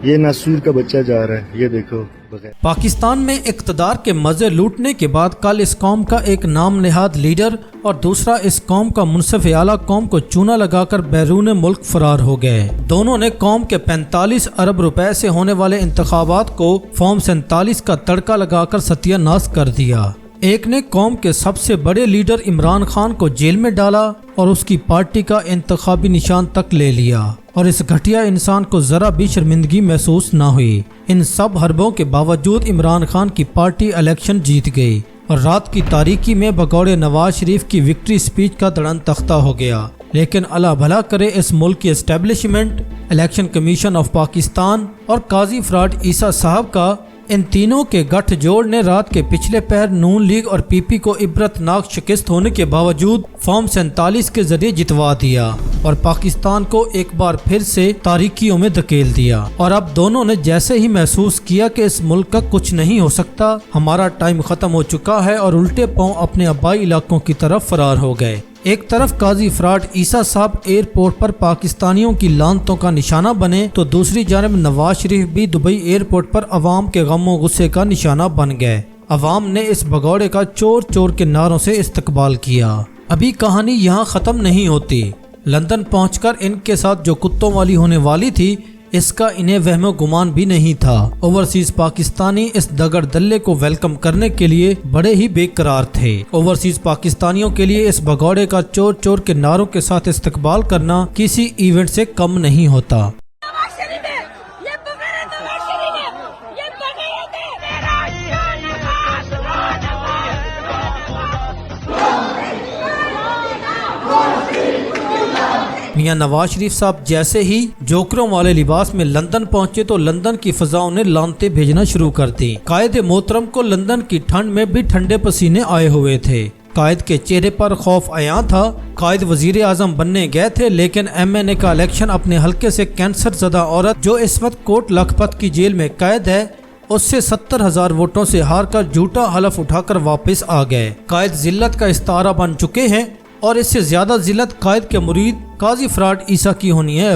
یہ ناسور کا بچہ جا رہا ہے، یہ دیکھو بغیر۔ پاکستان میں اقتدار کے مزے لوٹنے کے بعد کل اس قوم کا ایک نام نہاد لیڈر اور دوسرا اس قوم کا منصف اعلیٰ قوم کو چونا لگا کر بیرون ملک فرار ہو گئے۔ دونوں نے قوم کے 45 ارب روپے سے ہونے والے انتخابات کو فارم 47 کا تڑکا لگا کر ستیہ ناش کر دیا۔ ایک نے قوم کے سب سے بڑے لیڈر عمران خان کو جیل میں ڈالا اور اس کی پارٹی کا انتخابی نشان تک لے لیا، اور اس گھٹیا انسان کو ذرا بھی شرمندگی محسوس نہ ہوئی۔ ان سب حربوں کے باوجود عمران خان کی پارٹی الیکشن جیت گئی اور رات کی تاریکی میں بغور نواز شریف کی وکٹری سپیچ کا دڑن تختہ ہو گیا۔ لیکن اللہ بھلا کرے اس ملک کی establishment, election commission of Pakistan اور قاضی فراڈ عیسیٰ صاحب کا ان تینوں کے گٹھ جوڑ نے رات کے پچھلے پہر نون لیگ اور پی پی کو عبرتناک شکست ہونے کے باوجود فارم 47 کے ذریعے جتوا دیا اور پاکستان کو ایک بار پھر سے تاریکیوں میں دھکیل دیا۔ اور اب دونوں نے جیسے ہی محسوس کیا کہ اس ملک کا کچھ نہیں ہو سکتا، ہمارا ٹائم ختم ہو چکا ہے، اور الٹے پاؤں اپنے آبائی علاقوں کی طرف فرار ہو گئے۔ ایک طرف قاضی فراڈ عیسیٰ صاحب ایئرپورٹ پر پاکستانیوں کی لعنتوں کا نشانہ بنے تو دوسری جانب نواز شریف بھی دبئی ایئرپورٹ پر عوام کے غم و غصے کا نشانہ بن گئے۔ عوام نے اس بھگوڑے کا چور چور کے نعروں سے استقبال کیا۔ ابھی کہانی یہاں ختم نہیں ہوتی۔ لندن پہنچ کر ان کے ساتھ جو کتوں والی ہونے والی تھی، اس کا انہیں وہم و گمان بھی نہیں تھا۔ اوورسیز پاکستانی اس دگڑ دلے کو ویلکم کرنے کے لیے بڑے ہی بے قرار تھے۔ اوورسیز پاکستانیوں کے لیے اس بھگوڑے کا چور چور کے نعروں کے ساتھ استقبال کرنا کسی ایونٹ سے کم نہیں ہوتا۔ میاں نواز شریف صاحب جیسے ہی جوکروں والے لباس میں لندن پہنچے تو لندن کی فضاؤں نے لانتے بھیجنا شروع کر دی۔ قائد محترم کو لندن کی ٹھنڈ میں بھی ٹھنڈے پسینے آئے ہوئے تھے۔ قائد کے چہرے پر خوف عیاں تھا۔ قائد وزیر اعظم بننے گئے تھے، لیکن ایم این اے کا الیکشن اپنے حلقے سے کینسر زدہ عورت جو اس وقت کوٹ لکھپت کی جیل میں قید ہے، اس سے 70,000 ووٹوں سے ہار کر جھوٹا حلف اٹھا کر واپس آ گئے۔ قائد ذلت کا استعارہ بن چکے ہیں، اور اس سے زیادہ ذلت قائد کے مرید قاضی فراڈ عیسیٰ کی ہونی ہے۔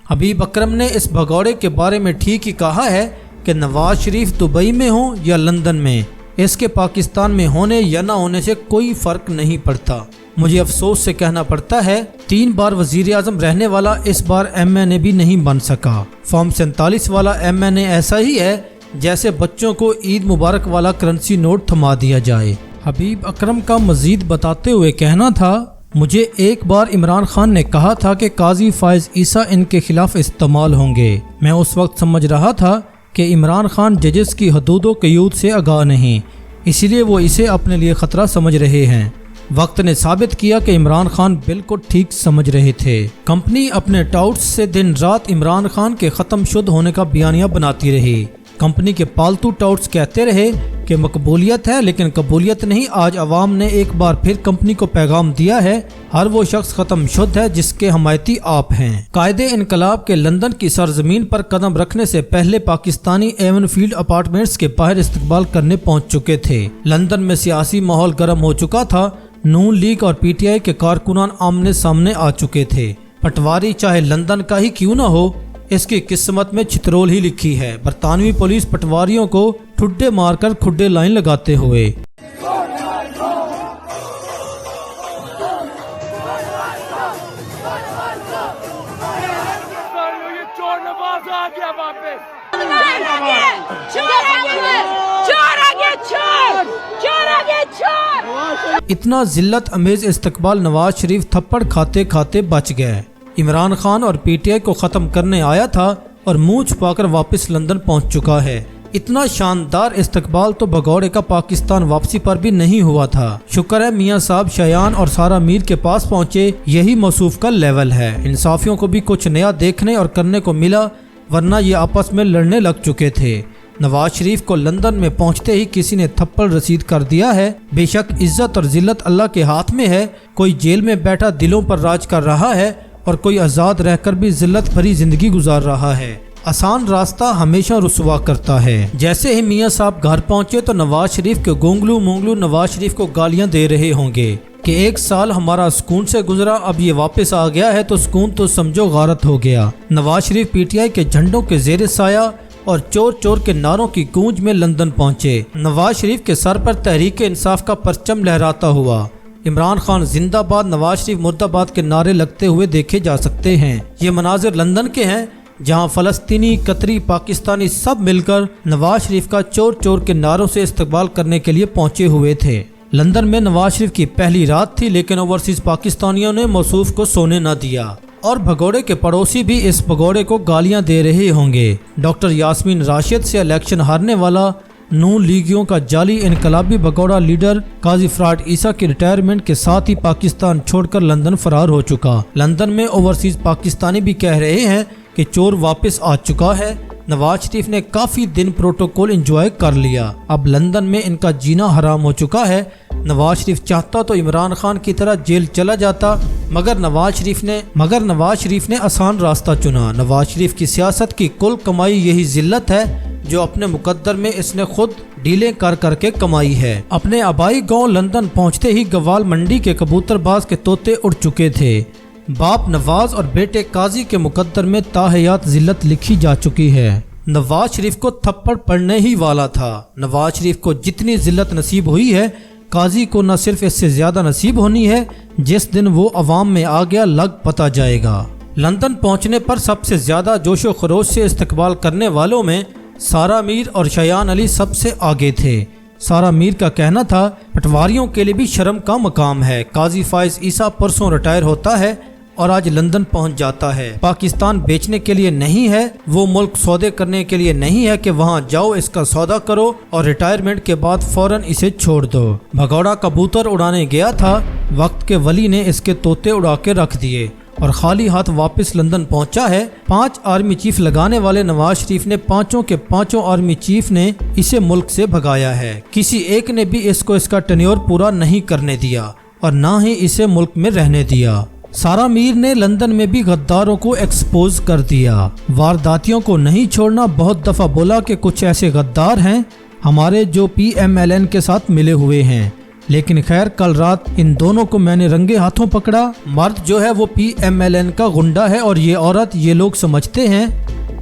حبیب اکرم نے اس بھگوڑے کے بارے میں ٹھیک ہی کہا ہے کہ نواز شریف دبئی میں ہوں یا لندن میں، اس کے پاکستان میں ہونے یا نہ ہونے سے کوئی فرق نہیں پڑتا۔ مجھے افسوس سے کہنا پڑتا ہے 3 بار وزیر اعظم رہنے والا اس بار ایم این اے بھی نہیں بن سکا۔ فارم 47 والا ایم این اے ایسا ہی ہے جیسے بچوں کو عید مبارک والا کرنسی نوٹ تھما دیا جائے۔ حبیب اکرم کا مزید بتاتے ہوئے کہنا تھا، مجھے ایک بار عمران خان نے کہا تھا کہ قاضی فائز عیسیٰ ان کے خلاف استعمال ہوں گے۔ میں اس وقت سمجھ رہا تھا کہ عمران خان ججز کی حدود و قیود سے آگاہ نہیں، اسی لیے وہ اسے اپنے لیے خطرہ سمجھ رہے ہیں۔ وقت نے ثابت کیا کہ عمران خان بالکل ٹھیک سمجھ رہے تھے۔ کمپنی اپنے ٹاؤٹس سے دن رات عمران خان کے ختم شد ہونے کا بیانیہ بناتی رہی۔ کمپنی کے پالتو ٹاؤٹس کہتے رہے کہ مقبولیت ہے، لیکن قبولیت نہیں۔ آج عوام نے ایک بار پھر کمپنی کو پیغام دیا ہے، ہر وہ شخص ختم شد ہے جس کے حمایتی آپ ہیں۔ قائد انقلاب کے لندن کی سرزمین پر قدم رکھنے سے پہلے پاکستانی ایون فیلڈ اپارٹمنٹس کے باہر استقبال کرنے پہنچ چکے تھے۔ لندن میں سیاسی ماحول گرم ہو چکا تھا۔ نون لیگ اور پی ٹی آئی کے کارکنان آمنے سامنے آ چکے تھے۔ پٹواری چاہے لندن کا ہی کیوں نہ ہو، اس کی قسمت میں چھترول ہی لکھی ہے۔ برطانوی پولیس پٹواریوں کو ٹھڈے مار کر کھڈے لائن لگاتے ہوئے اتنا ذلت امیز استقبال نواز شریف تھپڑ کھاتے کھاتے بچ گئے۔ عمران خان اور پی ٹی آئی کو ختم کرنے آیا تھا اور منہ چھپا کر واپس لندن پہنچ چکا ہے۔ اتنا شاندار استقبال تو بھگوڑے کا پاکستان واپسی پر بھی نہیں ہوا تھا۔ شکر ہے میاں صاحب شایان اور سارا میر کے پاس پہنچے، یہی موصوف کا لیول ہے۔ انصافیوں کو بھی کچھ نیا دیکھنے اور کرنے کو ملا، ورنہ یہ آپس میں لڑنے لگ چکے تھے۔ نواز شریف کو لندن میں پہنچتے ہی کسی نے تھپڑ رسید کر دیا ہے۔ بے شک عزت اور ذلت اللہ کے ہاتھ میں ہے، کوئی جیل میں بیٹھا دلوں پر راج کر رہا ہے اور کوئی آزاد رہ کر بھی ذلت بھری زندگی گزار رہا ہے۔ آسان راستہ ہمیشہ رسوا کرتا ہے۔ جیسے ہی میاں صاحب گھر پہنچے تو نواز شریف کے گونگلو مونگلو نواز شریف کو گالیاں دے رہے ہوں گے۔ کہ 1 سال ہمارا سکون سے گزرا، اب یہ واپس آ گیا ہے تو سکون تو سمجھو غارت ہو گیا۔ Nawaz Sharif P T I کے جھنڈوں کے زیر سایہ اور چور چور کے نعروں کی گونج میں لندن پہنچے۔ نواز شریف کے سر پر تحریک انصاف کا پرچم لہراتا ہوا، عمران خان زندہ باد، نواز شریف مرد آباد کے نعرے لگتے ہوئے دیکھے جا سکتے ہیں۔ یہ مناظر لندن کے ہیں جہاں فلسطینی، قطری، پاکستانی سب مل کر نواز شریف کا چور چور کے نعروں سے استقبال کرنے کے لیے پہنچے ہوئے تھے۔ لندن میں نواز شریف کی پہلی رات تھی، لیکن اوورسیز پاکستانیوں نے موصوف کو سونے نہ دیا اور بھگوڑے کے پڑوسی بھی اس بھگوڑے کو گالیاں دے رہے ہوں گے۔ ڈاکٹر یاسمین راشد سے الیکشن ہارنے والا نون لیگیوں کا جعلی انقلابی بھگوڑا لیڈر قاضی فرات عیسیٰ کی ریٹائرمنٹ کے ساتھ ہی پاکستان چھوڑ کر لندن فرار ہو چکا۔ لندن میں اوورسیز پاکستانی بھی کہہ رہے ہیں کہ چور واپس آ چکا ہے۔ نواز شریف نے کافی دن پروٹوکول انجوائے کر لیا، اب لندن میں ان کا جینا حرام ہو چکا ہے۔ نواز شریف چاہتا تو عمران خان کی طرح جیل چلا جاتا، مگر نواز شریف نے آسان راستہ چنا۔ نواز شریف کی سیاست کی کل کمائی یہی ذلت ہے جو اپنے مقدر میں اس نے خود ڈیلیں کر کر کے کمائی ہے۔ اپنے آبائی گاؤں لندن پہنچتے ہی گوال منڈی کے کبوتر باز کے طوطے اڑ چکے تھے۔ باپ نواز اور بیٹے قاضی کے مقدر میں تاحیات ذلت لکھی جا چکی ہے۔ نواز شریف کو تھپڑ پڑنے ہی والا تھا۔ نواز شریف کو جتنی ذلت نصیب ہوئی ہے، قاضی کو نہ صرف اس سے زیادہ نصیب ہونی ہے۔ جس دن وہ عوام میں آ گیا لگ پتا جائے گا۔ لندن پہنچنے پر سب سے زیادہ جوش و خروش سے استقبال کرنے والوں میں سارا میر اور شایان علی سب سے آگے تھے۔ سارا میر کا کہنا تھا پٹواریوں کے لیے بھی شرم کا مقام ہے، قاضی فائز عیسیٰ پرسوں ریٹائر ہوتا ہے اور آج لندن پہنچ جاتا ہے۔ پاکستان بیچنے کے لیے نہیں ہے، وہ ملک سودے کرنے کے لیے نہیں ہے کہ وہاں جاؤ اس کا سودا کرو اور ریٹائرمنٹ کے بعد فوراً اسے چھوڑ دو۔ بھگوڑا کبوتر اڑانے گیا تھا، وقت کے ولی نے اس کے طوطے اڑا کے رکھ دیے اور خالی ہاتھ واپس لندن پہنچا ہے۔ 5 آرمی چیف لگانے والے نواز شریف نے 5 کے 5 آرمی چیف نے اسے ملک سے بھگایا ہے۔ کسی ایک نے بھی اس کو اس کا ٹینیور پورا نہیں کرنے دیا اور نہ ہی اسے ملک میں رہنے دیا۔ سارا میر نے لندن میں بھی غداروں کو ایکسپوز کر دیا۔ وارداتیوں کو نہیں چھوڑنا، بہت دفعہ بولا کہ کچھ ایسے غدار ہیں ہمارے جو پی ایم ایل این کے ساتھ ملے ہوئے ہیں، لیکن خیر کل رات ان دونوں کو میں نے رنگے ہاتھوں پکڑا۔ مرد جو ہے وہ پی ایم ایل این کا گنڈا ہے اور یہ عورت، یہ لوگ سمجھتے ہیں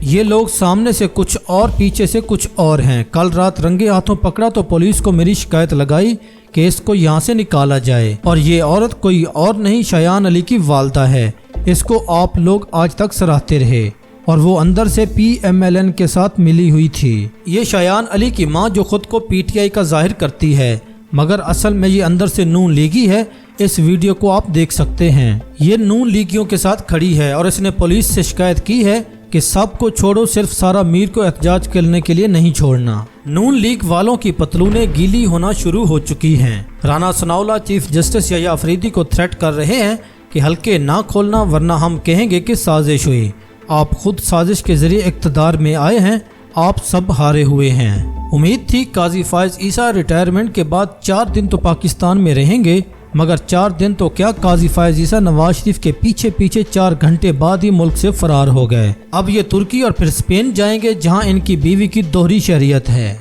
یہ لوگ سامنے سے کچھ اور پیچھے سے کچھ اور ہیں۔ کل رات رنگے ہاتھوں پکڑا تو پولیس کو میری شکایت لگائی کہ اس کو یہاں سے نکالا جائے، اور یہ عورت کوئی اور نہیں شایان علی کی والدہ ہے۔ اس کو آپ لوگ آج تک سراہتے رہے اور وہ اندر سے پی ایم ایل این کے ساتھ ملی ہوئی تھی۔ یہ شایان علی کی ماں جو خود کو پی ٹی آئی کا ظاہر کرتی ہے مگر اصل میں یہ اندر سے نون لیگی ہے۔ اس ویڈیو کو آپ دیکھ سکتے ہیں، یہ نون لیگیوں کے ساتھ کھڑی ہے اور اس نے پولیس سے شکایت کی ہے کہ سب کو چھوڑو، صرف سارا میر کو احتجاج کرنے کے لیے نہیں چھوڑنا۔ نون لیگ والوں کی پتلونیں گیلی ہونا شروع ہو چکی ہیں۔ رانا ثناءاللہ چیف جسٹس یحییٰ افریدی کو تھریٹ کر رہے ہیں کہ حلقے نہ کھولنا ورنہ ہم کہیں گے کہ سازش ہوئی۔ آپ خود سازش کے ذریعے اقتدار میں آئے ہیں، آپ سب ہارے ہوئے ہیں۔ امید تھی قاضی فائز عیسیٰ ریٹائرمنٹ کے بعد 4 دن تو پاکستان میں رہیں گے، مگر 4 دن تو کیا، قاضی فائز عیسیٰ نواز شریف کے پیچھے 4 گھنٹے بعد ہی ملک سے فرار ہو گئے۔ اب یہ ترکی اور پھر اسپین جائیں گے جہاں ان کی بیوی کی دوہری شہریت ہے۔